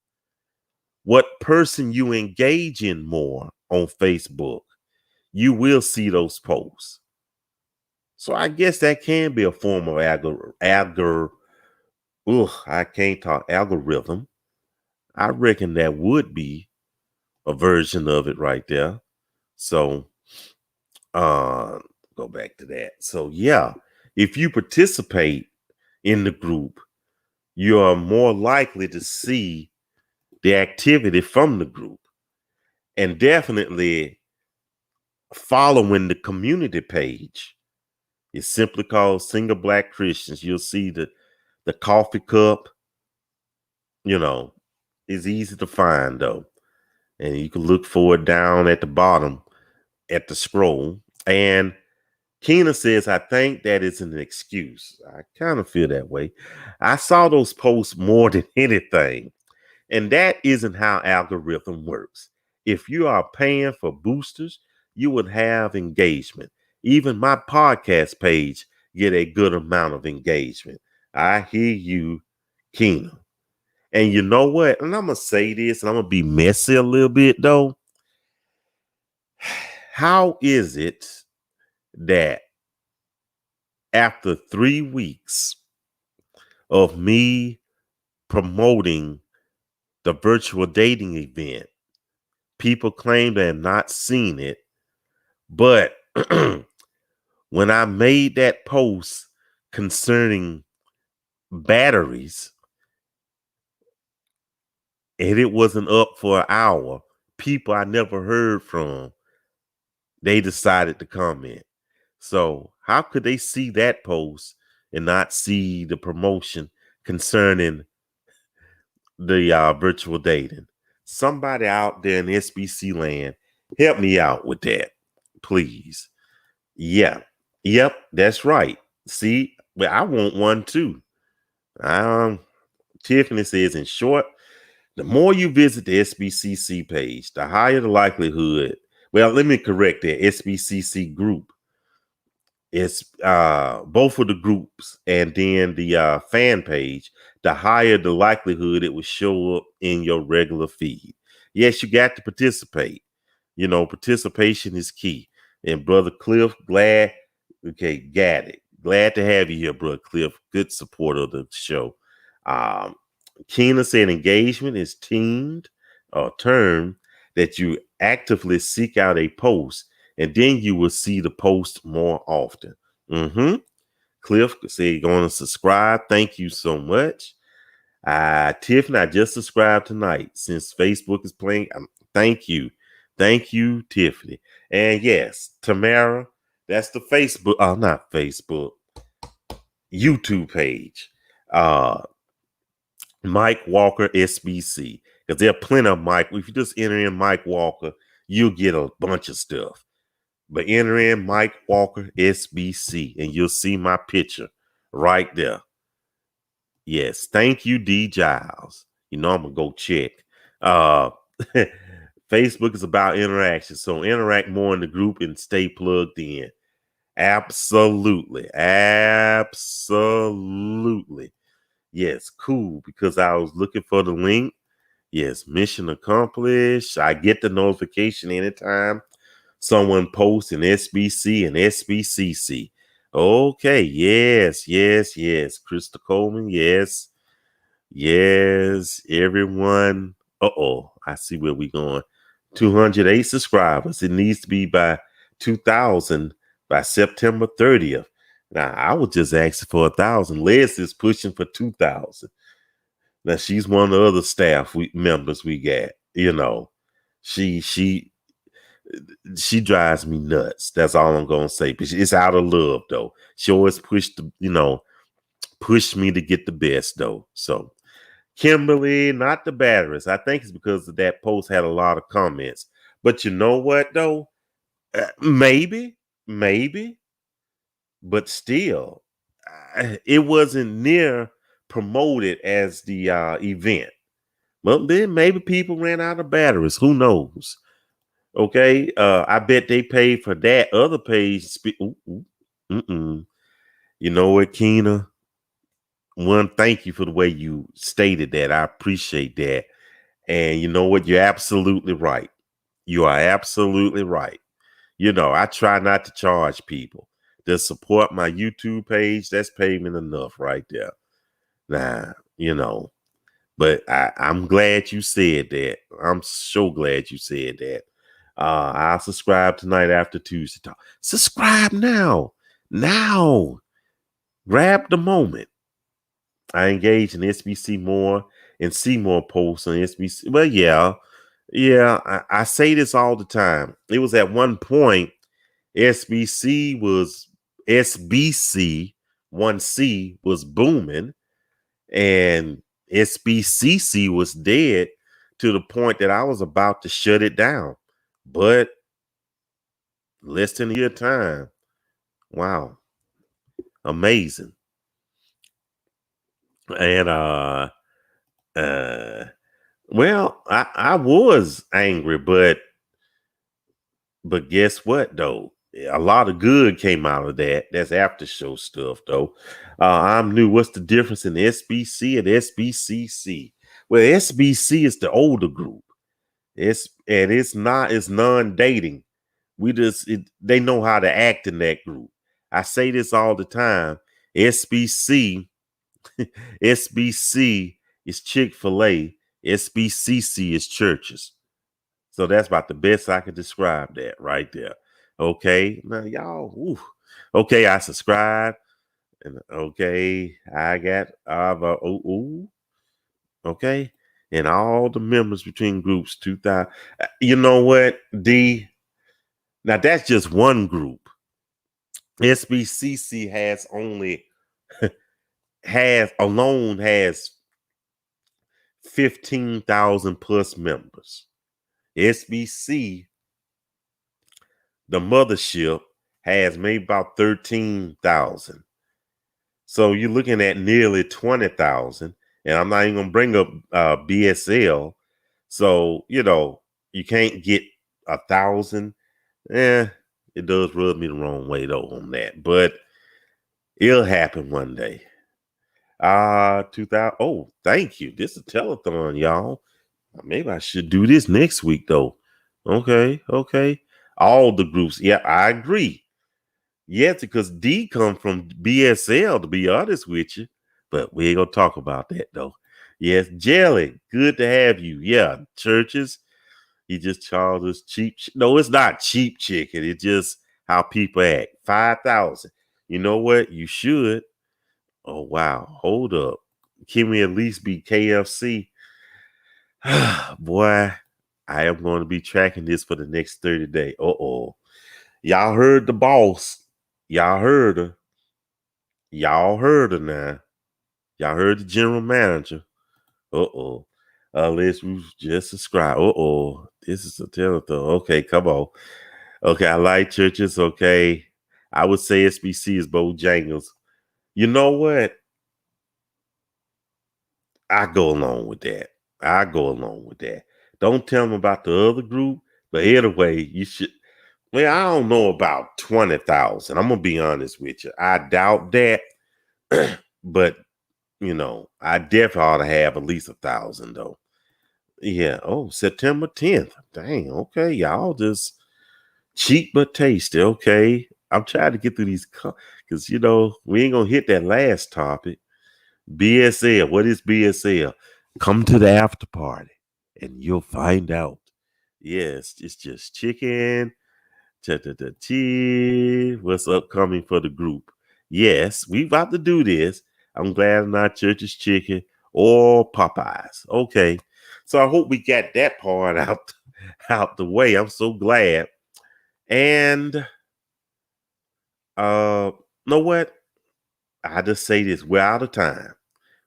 Speaker 1: what person you engage in more on Facebook, you will see those posts. So I guess that can be a form of algorithm. I reckon that would be a version of it right there. So go back to that. So yeah, if you participate in the group, you are more likely to see the activity from the group. And definitely following the community page. It's simply called Single Black Christians. You'll see the coffee cup, is easy to find though. And you can look for it down at the bottom at the scroll. And Keena says, I think that is an excuse. I kind of feel that way. I saw those posts more than anything. And that isn't how algorithm works. If you are paying for boosters, you would have engagement. Even my podcast page get a good amount of engagement. I hear you, Keena. And you know what? And I'm going to say this, and I'm going to be messy a little bit, though. How is it that after 3 weeks of me promoting the virtual dating event, people claim they have not seen it, but when I made that post concerning batteries and it wasn't up for an hour, people I never heard from, they decided to comment. So how could they see that post and not see the promotion concerning the virtual dating? Somebody out there in SBC land, help me out with that, please. Yeah. Yep, that's right. See, well, I want one too. Tiffany says, in short, the more you visit the SBCC page, the higher the likelihood. Well, let me correct that. SBCC group. It's both of the groups and then the fan page, the higher the likelihood it will show up in your regular feed. Yes, you got to participate. You know, participation is key. And Brother Cliff, got it. Glad to have you here, Brother Cliff. Good supporter of the show. Keena said engagement is term that you actively seek out a post, and then you will see the post more often. Cliff said going to subscribe. Thank you so much. Tiffany, I just subscribed tonight since Facebook is playing. Thank you. Thank you, Tiffany. And yes, Tamara, that's the Facebook, not Facebook, YouTube page. Mike Walker SBC. Because there are plenty of Mike. If you just enter in Mike Walker, you'll get a bunch of stuff. But enter in Mike Walker SBC and you'll see my picture right there. Yes. Thank you, D. Giles. You know I'm going to go check. Facebook is about interaction. So interact more in the group and stay plugged in. Absolutely. Absolutely. Yes, cool. Because I was looking for the link. Yes, mission accomplished. I get the notification anytime someone posts in SBC and SBCC. Okay, yes. Krista Coleman, yes. Yes, everyone. I see where we're going. 208 subscribers. It needs to be by 2,000 by September 30th. Now, I was just asking for 1,000. Les is pushing for 2,000. Now, she's one of the other staff members we got. You know, she drives me nuts. That's all I'm gonna say. But it's out of love, though. She always push me to get the best, though. So, Kimberly, not the batteries. I think it's because of that post had a lot of comments. But you know what, though? Maybe. But still, it wasn't near promoted as the event. Well, then maybe people ran out of batteries. Who knows? Okay, I bet they paid for that other page. You know what, Keena? One, thank you for the way you stated that. I appreciate that. And you know what? You're absolutely right. You are absolutely right. You know, I try not to charge people to support my YouTube page. That's payment enough right there. Nah, you know, but I'm glad you said that. I'm so glad you said that. I'll subscribe tonight after Tuesday Talk. Subscribe now. Now. Grab the moment. I engage in SBC more and see more posts on SBC. Well, yeah. I say this all the time. It was at one point, SBC 1C was booming and SBCC was dead to the point that I was about to shut it down. But less than a year time. Wow. Amazing. And well, I was angry, but guess what though? A lot of good came out of that. That's after show stuff though. I'm new. What's the difference in SBC and SBCC? Well, SBC is the older group. It's non-dating. They know how to act in that group. I say this all the time. SBC, SBC is Chick-fil-A. SBCC is churches. So that's about the best I can describe that right there. Okay. Now y'all, okay, I subscribe. And okay, I got okay. And all the members between groups 2000. You know what, D? Now that's just one group. SBCC has 15,000 plus members. SBC, the mothership, has maybe about 13,000. So you're looking at nearly 20,000. And I'm not even going to bring up BSL. So, you can't get 1,000. It does rub me the wrong way, though, on that. But it'll happen one day. 2000. Oh, thank you. This is a telethon, y'all. Maybe I should do this next week, though. Okay. All the groups. Yeah, I agree. Yes, because D come from BSL, to be honest with you. But we ain't going to talk about that, though. Yes, Jelly, good to have you. Yeah, churches. He just charged us cheap. No, it's not cheap chicken. It's just how people act. 5,000. You know what? You should. Oh, wow. Hold up. Can we at least be KFC? Boy, I am going to be tracking this for the next 30 days. Uh-oh. Y'all heard the boss. Y'all heard her. Y'all heard her now. Y'all heard the general manager. Uh-oh. Let's just subscribe. Uh-oh. This is a telethon. Okay, come on. Okay, I like churches. Okay. I would say SBC is Bojangles. You know what? I go along with that. Don't tell them about the other group. But anyway, you should. Well, I don't know about 20,000. I'm going to be honest with you. I doubt that. But, I definitely ought to have at least 1,000, though. Yeah. Oh, September 10th. Dang. Okay. Y'all just cheap but tasty. Okay. I'm trying to get through these because, we ain't going to hit that last topic. BSL. What is BSL? Come to the after party and you'll find out. Yes. It's just chicken. What's upcoming for the group? Yes. We about to do this. I'm glad I'm not Church's Chicken or Popeyes. Okay. So I hope we got that part out the way. I'm so glad. And know what? I just say this. We're out of time.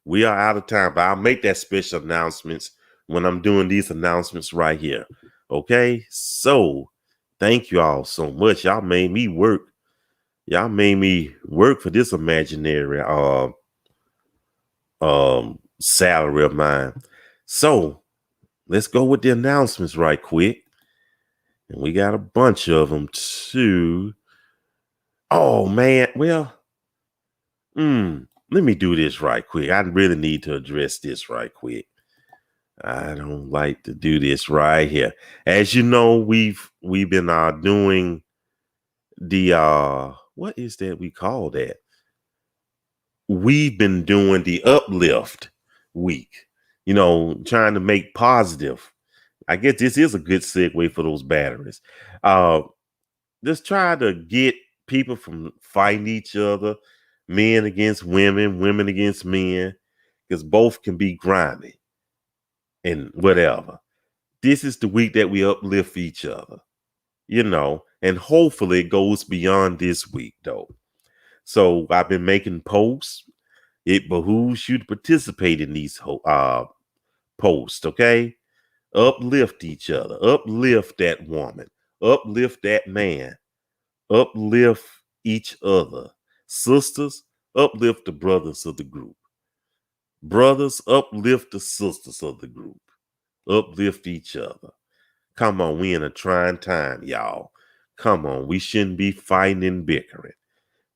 Speaker 1: We are out of time, but I'll make that special announcements when I'm doing these announcements right here. Okay? So thank you all so much. Y'all made me work. Y'all made me work for this imaginary salary of mine. So let's go with the announcements right quick. And we got a bunch of them too. Oh man, well, let me do this right quick. I really need to address this right quick. I don't like to do this right here. As you know, we've been doing the what is that we call that? We've been doing the Uplift week. Trying to make positive. I guess this is a good segue for those batteries. Just try to get people from fighting each other, men against women, women against men, because both can be grimy and whatever. This is the week that we uplift each other, and hopefully it goes beyond this week, though. So I've been making posts. It behooves you to participate in these posts, okay? Uplift each other. Uplift that woman. Uplift that man. Uplift each other. Sisters, uplift the brothers of the group. Brothers, uplift the sisters of the group. Uplift each other. Come on, we in a trying time, y'all. Come on, we shouldn't be fighting and bickering.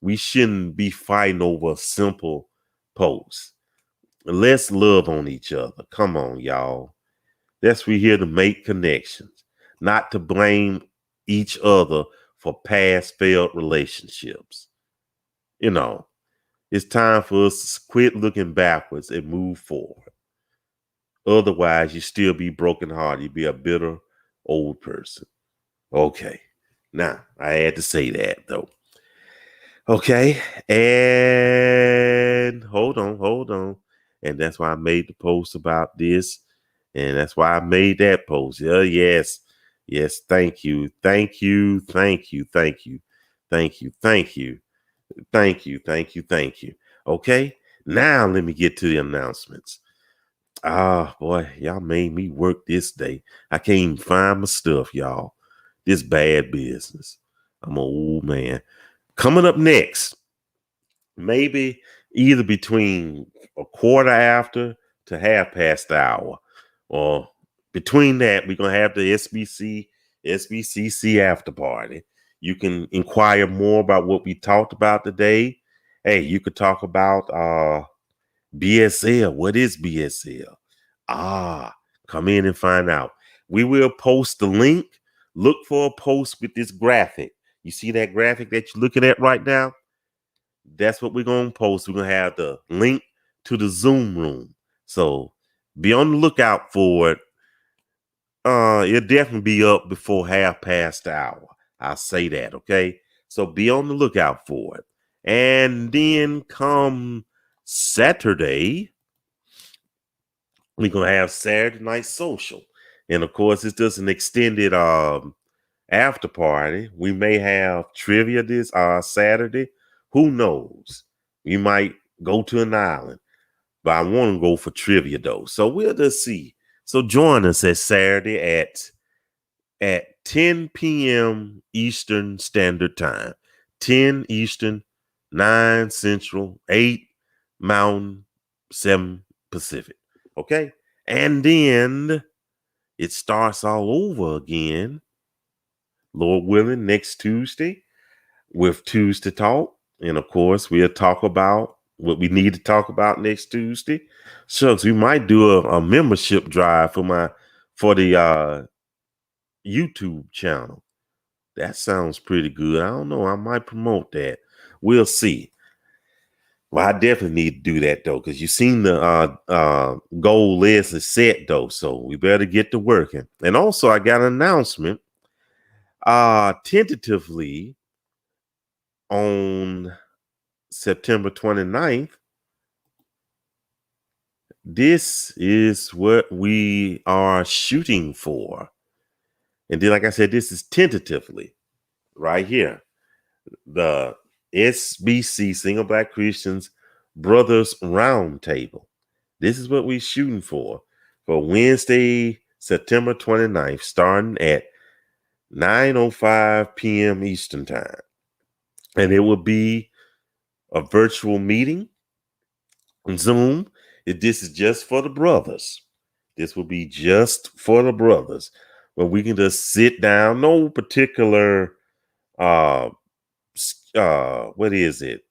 Speaker 1: We shouldn't be fighting over a simple post. Let's love on each other. Come on, y'all. We're here to make connections, not to blame each other for past failed relationships. You know, it's time for us to quit looking backwards and move forward. Otherwise, you still be brokenhearted. You be a bitter old person. Okay. Now, I had to say that though. Okay. And hold on. And that's why I made the post about this. And that's why I made that post. Yes. Thank you. Okay. Now let me get to the announcements. Boy, y'all made me work this day. I can't even find my stuff, y'all. This bad business. I'm an old man. Coming up next, maybe either between a quarter after to half past the hour, or between that, we're gonna have the SBCC after party. You can inquire more about what we talked about today. Hey, you could talk about BSL. What is BSL? Come in and find out. We will post the link. Look for a post with this graphic. You see that graphic that you're looking at right now? That's what we're going to post. We're going to have the link to the Zoom room. So be on the lookout for it. It'll definitely be up before half past the hour. I'll say that, okay? So be on the lookout for it. And then come Saturday, we're going to have Saturday Night Social. And of course, it's just an extended after party. We may have trivia this Saturday. Who knows? We might go to an island. But I want to go for trivia, though. So we'll just see. So join us at Saturday at 10 p.m. Eastern Standard Time. 10 Eastern, 9 Central, 8 Mountain, 7 Pacific. Okay? And then it starts all over again, Lord willing, next Tuesday with Tuesday Talk. And of course, we'll talk about what we need to talk about next Tuesday. Shucks, we might do a membership drive for the YouTube channel. That sounds pretty good. I don't know. I might promote that. We'll see. Well, I definitely need to do that though, because you've seen the goal list is set though, so we better get to working. And also, I got an announcement. Tentatively on September 29th, this is what we are shooting for. And then, like I said, this is tentatively right here. The SBC Single Black Christians Brothers Roundtable. This is what we're shooting for Wednesday, September 29th, starting at 9:05 p.m. Eastern Time. And it will be a virtual meeting on Zoom. This is just for the brothers. This will be just for the brothers, where we can just sit down. No particular, what is it?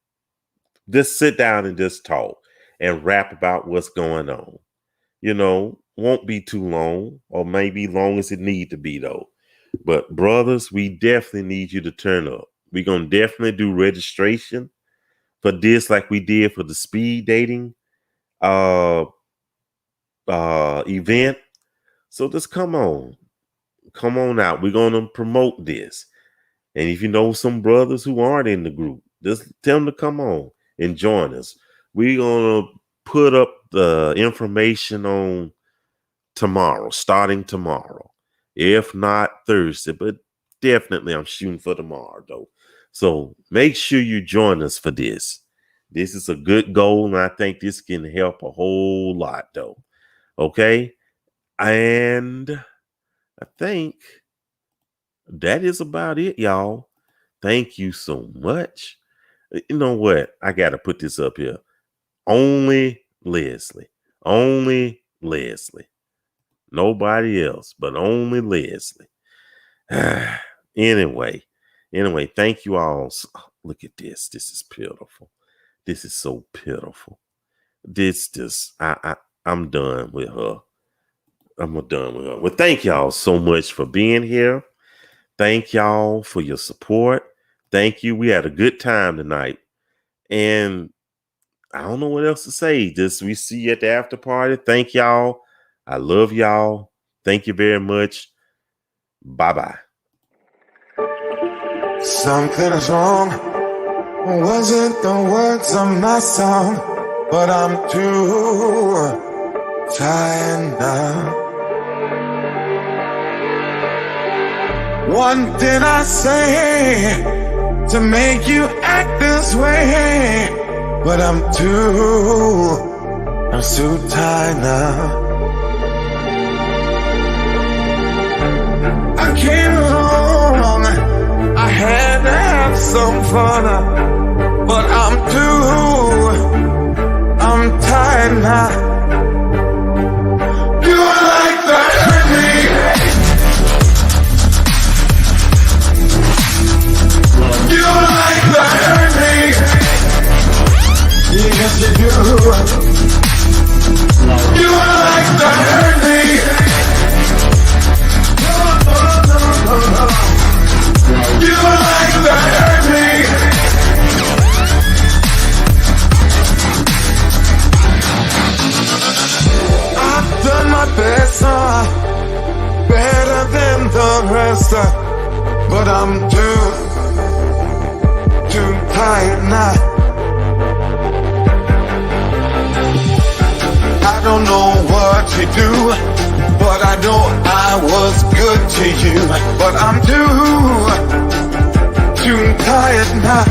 Speaker 1: Just sit down and just talk and rap about what's going on. Won't be too long, or maybe long as it need to be though. But brothers, we definitely need you to turn up. We're going to definitely do registration for this like we did for the speed dating event. So just come on out. We're going to promote this. And if you know some brothers who aren't in the group, just tell them to come on and join us. We're going to put up the information on tomorrow, starting tomorrow. If not Thursday, but definitely I'm shooting for tomorrow though. So make sure you join us for this. This is a good goal, and I think this can help a whole lot though. Okay? And I think that is about it, y'all. Thank you so much. You know what? I got to put this up here. Only Leslie. Only Leslie. Nobody else, but only Leslie. Anyway, thank you all. Look at this. This is pitiful. This is so pitiful. I'm done with her. I'm done with her. Well, thank y'all so much for being here. Thank y'all for your support. Thank you. We had a good time tonight. And I don't know what else to say. Just we see you at the after party. Thank y'all. I love y'all. Thank you very much. Bye-bye.
Speaker 2: Something is wrong. Wasn't the words of my song, but I'm too tired now. What did I say to make you act this way? But I'm too tired now. I came along, I had to have some fun, but I'm tired now. You like to hurt me. You like to hurt me. Yes, you do. You like to hurt me. You like to hurt me. I've done my best, better than the rest, but I'm too tired now. I don't know what to do, but I know I was good to you. But I'm too tired now.